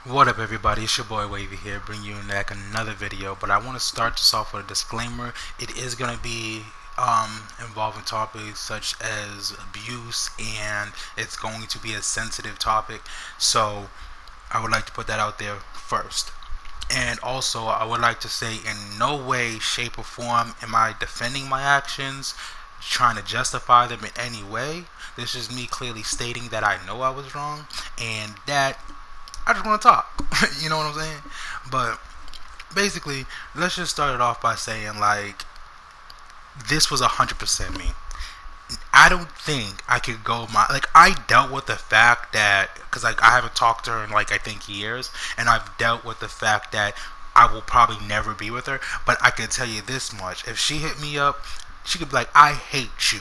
What up, everybody? It's your boy Wavy here, bringing you back another video. But I want to start this off with a disclaimer. It is going to be involving topics such as abuse, and it's going to be a sensitive topic. So I would like to put that out there first. And also, I would like to say, in no way, shape, or form am I defending my actions, trying to justify them in any way. This is me clearly stating that I know I was wrong and that I just want to talk. You know what I'm saying? But basically, let's just start it off by saying, like, this was 100% me. I don't think I could go I dealt with the fact that, because like I haven't talked to her in like I think years, and I've dealt with the fact that I will probably never be with her. But I can tell you this much: if she hit me up, she could be like, "I hate you,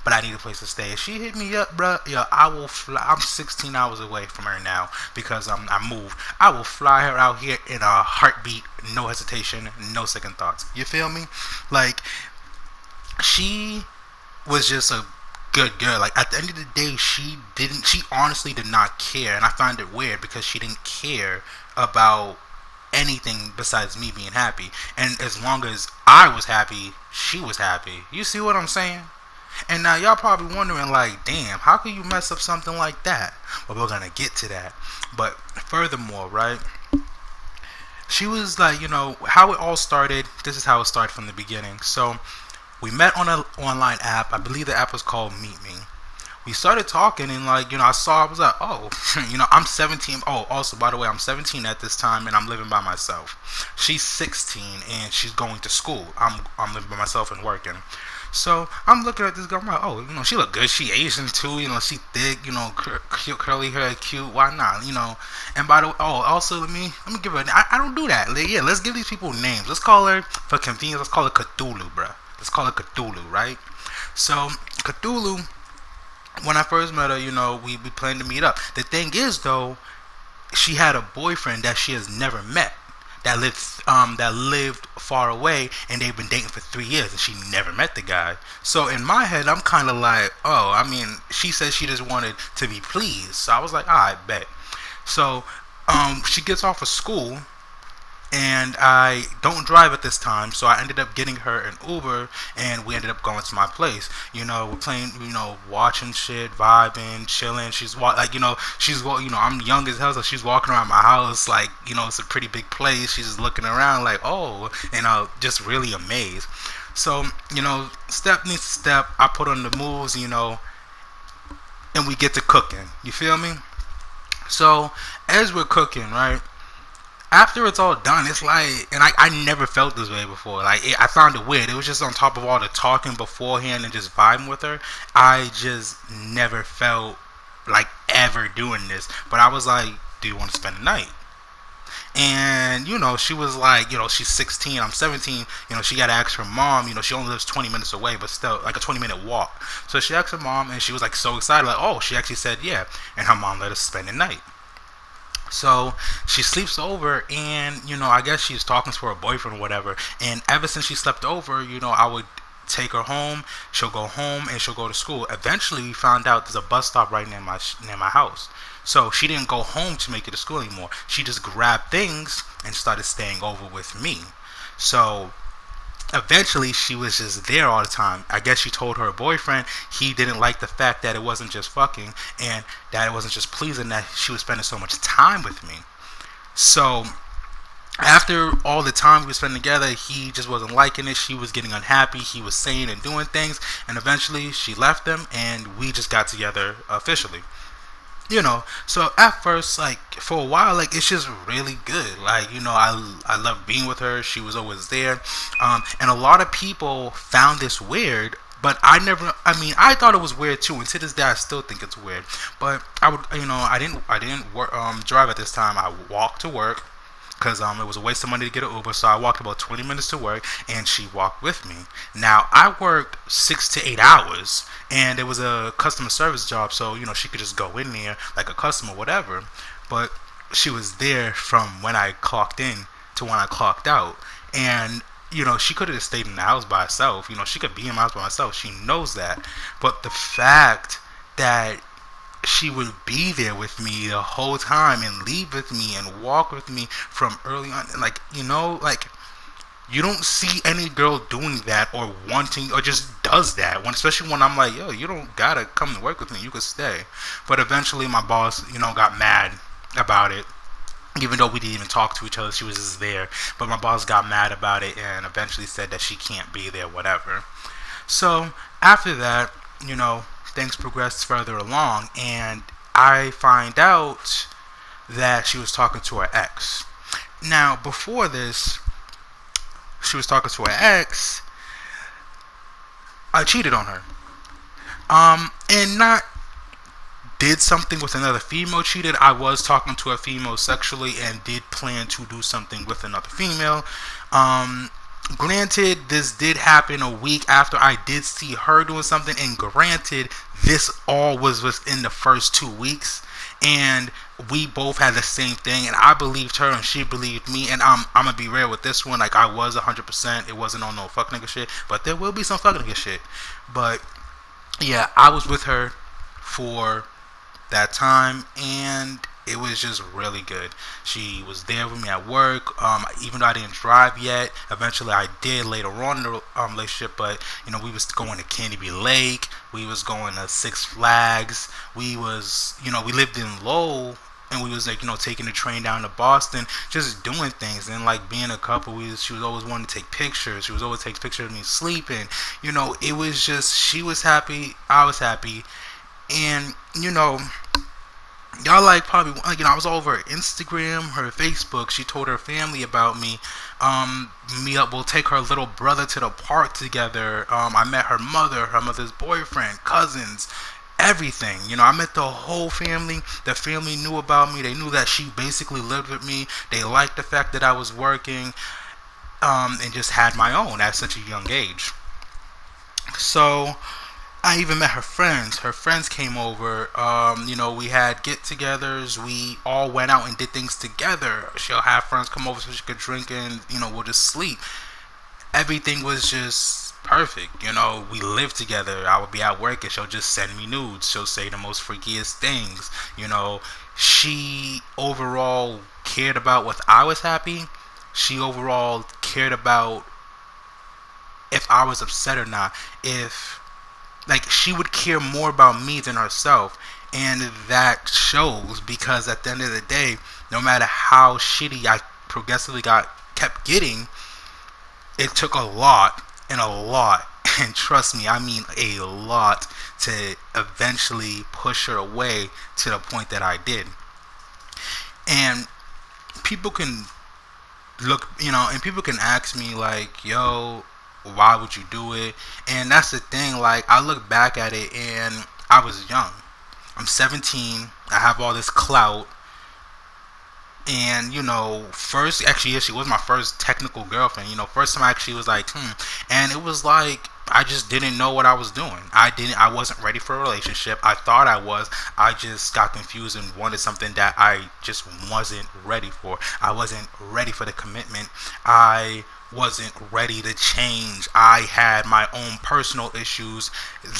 but I need a place to stay." If she hit me up, bruh, yeah, I will fly. I'm 16 hours away from her now because I moved. I will fly her out here in a heartbeat, no hesitation, no second thoughts. You feel me? Like, she was just a good girl. Like, at the end of the day, she honestly did not care, and I find it weird because she didn't care about anything besides me being happy. And as long as I was happy, she was happy. You see what I'm saying? And now y'all probably wondering, like, damn, how can you mess up something like that? Well, we're gonna get to that. But furthermore, right? She was like, how it all started. This is how it started from the beginning. So we met on an online app. I believe the app was called Meet Me. We started talking, and like, I was like, oh, I'm 17. Oh, also, by the way, I'm 17 at this time, and I'm living by myself. She's 16 and she's going to school. I'm living by myself and working. So I'm looking at this girl. I'm like, oh, she look good. She Asian too. She thick. Cute, curly hair, cute. Why not? And by the way, oh, also let me give her. I don't do that. Yeah, let's give these people names. Let's call her, for convenience, let's call her Cthulhu, bruh. Let's call her Cthulhu, right? So Cthulhu, when I first met her, we planned to meet up. The thing is, though, she had a boyfriend that she has never met, that lived far away, and they've been dating for 3 years, and she never met the guy. So in my head, I'm kind of like, oh, I mean, she said she just wanted to be pleased. So I was like, I bet. So she gets off of school, and I don't drive at this time, so I ended up getting her an Uber, and we ended up going to my place. We're playing, watching shit, vibing, chilling. I'm young as hell, so she's walking around my house like, it's a pretty big place. She's just looking around like, oh, just really amazed. So, step needs step. I put on the moves, and we get to cooking. You feel me? So, as we're cooking, right? After it's all done, it's like, and I never felt this way before. I found it weird. It was just on top of all the talking beforehand and just vibing with her. I just never felt like ever doing this. But I was like, do you want to spend the night? And, she was like, she's 16, I'm 17. She got to ask her mom. She only lives 20 minutes away, but still, like a 20-minute walk. So she asked her mom, and she was like so excited, like, oh, she actually said yeah. And her mom let us spend the night. So she sleeps over, and I guess she's talking to her boyfriend or whatever. And ever since she slept over, I would take her home. She'll go home and she'll go to school. Eventually, we found out there's a bus stop right near my house. So she didn't go home to make it to school anymore. She just grabbed things and started staying over with me. So eventually she was just there all the time. I guess she told her boyfriend he didn't like the fact that it wasn't just fucking, and that it wasn't just pleasing, that she was spending so much time with me. So after all the time we were spending together, he just wasn't liking it. She was getting unhappy. He was saying and doing things, and eventually she left him, and we just got together officially. So at first, like, for a while, like, it's just really good. Like, I love being with her. She was always there. And a lot of people found this weird, but I thought it was weird too, and to this day I still think it's weird. But I didn't drive at this time. I walked to work, because it was a waste of money to get an Uber. So I walked about 20 minutes to work, and she walked with me. Now, I worked 6 to 8 hours, and it was a customer service job, so she could just go in there like a customer, whatever. But she was there from when I clocked in to when I clocked out, and she could have just stayed in the house by herself. She could be in the house by herself. She knows that. But the fact that she would be there with me the whole time and leave with me and walk with me from early on. And like, like, you don't see any girl doing that or wanting or just does that when, especially when I'm like, yo, you don't gotta come to work with me, you could stay. But eventually my boss, got mad about it. Even though we didn't even talk to each other, she was just there. But my boss got mad about it and eventually said that she can't be there, whatever. So after that, things progressed further along, and I find out that she was talking to her ex. Now, before this, she was talking to her ex. I cheated on her. And not did something with another female, cheated. I was talking to a female sexually and did plan to do something with another female. Granted, this did happen a week after I did see her doing something, and granted, this all was within the first 2 weeks, and we both had the same thing, and I believed her and she believed me. And I'm gonna be real with this one, like, I was 100%, it wasn't on no fuck nigga shit, but there will be some fuck nigga shit. But yeah, I was with her for that time, and it was just really good. She was there with me at work. Even though I didn't drive yet, eventually I did later on in the relationship. But we was going to Candy Bee Lake. We was going to Six Flags. We was, we lived in Lowell, and we was like, taking the train down to Boston, just doing things. And like being a couple, she was always wanting to take pictures. She was always taking pictures of me sleeping. It was just, she was happy, I was happy, and y'all like probably I was all over her Instagram, her Facebook. She told her family about me. We'll take her little brother to the park together. I met her mother's boyfriend, cousins, everything. I met the whole family. The family knew about me. They knew that she basically lived with me. They liked the fact that I was working, and just had my own at such a young age. So I even met her friends. Her friends came over. We had get-togethers. We all went out and did things together. She'll have friends come over so she could drink, and we'll just sleep. Everything was just perfect. We lived together. I would be at work and she'll just send me nudes. She'll say the most freakiest things. She overall cared about what I was happy. She overall cared about if I was upset or not. She would care more about me than herself, and that shows, because at the end of the day, no matter how shitty I progressively kept getting, it took a lot, and trust me, I mean a lot, to eventually push her away to the point that I did. And people can look, and people can ask me like, yo, why would you do it? And that's the thing, like, I look back at it and I was young. I'm 17, I have all this clout, and first, actually, yeah, she was my first technical girlfriend. First time I actually was like, and it was like, I just didn't know what I was doing. I wasn't ready for a relationship. I thought I was. I just got confused and wanted something that I just wasn't ready for. I wasn't ready for the commitment. I wasn't ready to change. I had my own personal issues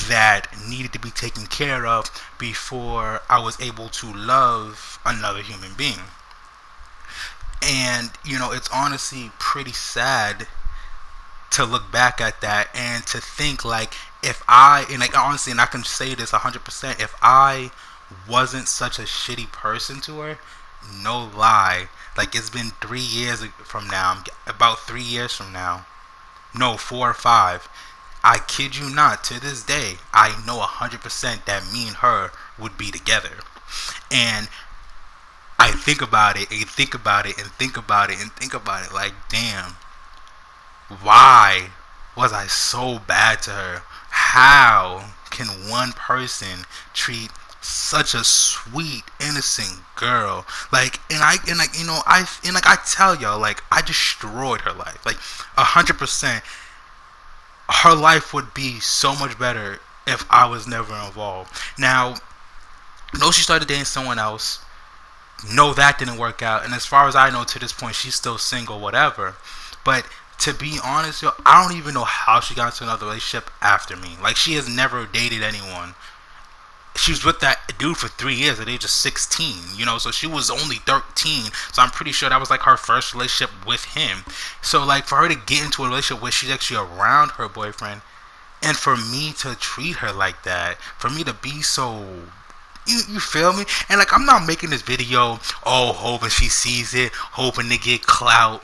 that needed to be taken care of before I was able to love another human being. And it's honestly pretty sad to look back at that and to think, like, if I, and like, honestly, and I can say this 100%, if I wasn't such a shitty person to her, no lie, like, it's been 3 years from now, about 3 years from now, no, 4 or 5, I kid you not, to this day, I know 100% that me and her would be together. And I think about it, and think about it, and think about it, and think about it, like, damn, why was I so bad to her? How can one person treat such a sweet, innocent girl? Like, I tell y'all, like, I destroyed her life. Like, 100%, her life would be so much better if I was never involved. Now, no, she started dating someone else. No, that didn't work out. And as far as I know, to this point, she's still single, whatever. But to be honest, yo, I don't even know how she got into another relationship after me. Like, she has never dated anyone she was with that dude for 3 years at the age of 16, so she was only 13. So I'm pretty sure that was like her first relationship with him. So like for her to get into a relationship where she's actually around her boyfriend, and for me to treat her like that, for me to be so, you feel me? And like I'm not making this video, hoping she sees it, hoping to get clout,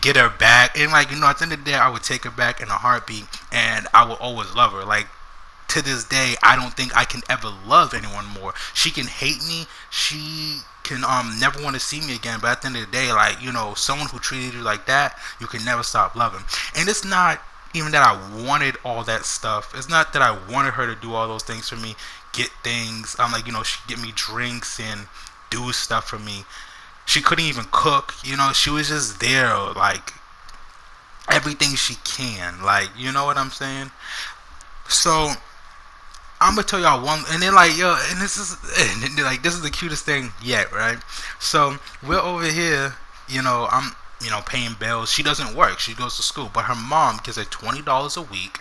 get her back. And like, at the end of the day, I would take her back in a heartbeat, and I will always love her. Like, to this day, I don't think I can ever love anyone more. She can hate me, she can never want to see me again, but at the end of the day, like, someone who treated you like that, you can never stop loving. And it's not even that I wanted all that stuff. It's not that I wanted her to do all those things for me, get things. I'm like, she get me drinks and do stuff for me. She couldn't even cook. She was just there, like everything she can. Like, you know what I'm saying? So I'm gonna tell y'all one, and then like and this is the cutest thing yet, right? So we're over here, I'm paying bills. She doesn't work; she goes to school, but her mom gives her $20 a week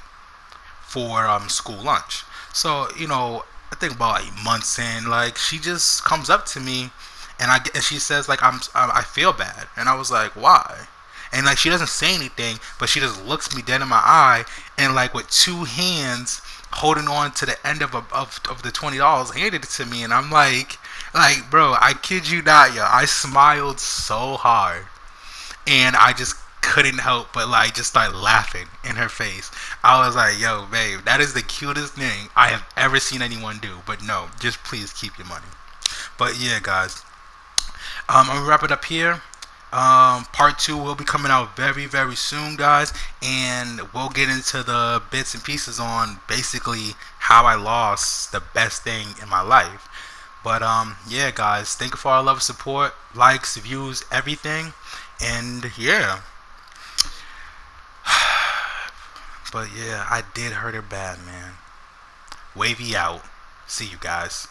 for school lunch. So I think about like months in, like she just comes up to me, and she says like I feel bad, and I was like, why? And like she doesn't say anything, but she just looks me dead in my eye, and like with two hands holding on to the end of the $20, handed it to me, and I'm like, bro, I kid you not, yo, I smiled so hard, and I just couldn't help but like just start laughing in her face. I was like, yo, babe, that is the cutest thing I have ever seen anyone do. But no, just please keep your money. But yeah, guys, I'm gonna wrap it up here. Part 2 will be coming out very, very soon, guys, and we'll get into the bits and pieces on basically how I lost the best thing in my life. But yeah, guys, thank you for all the love and support, likes, views, everything, and yeah. But yeah, I did hurt her bad, man. Wavy out. See you guys.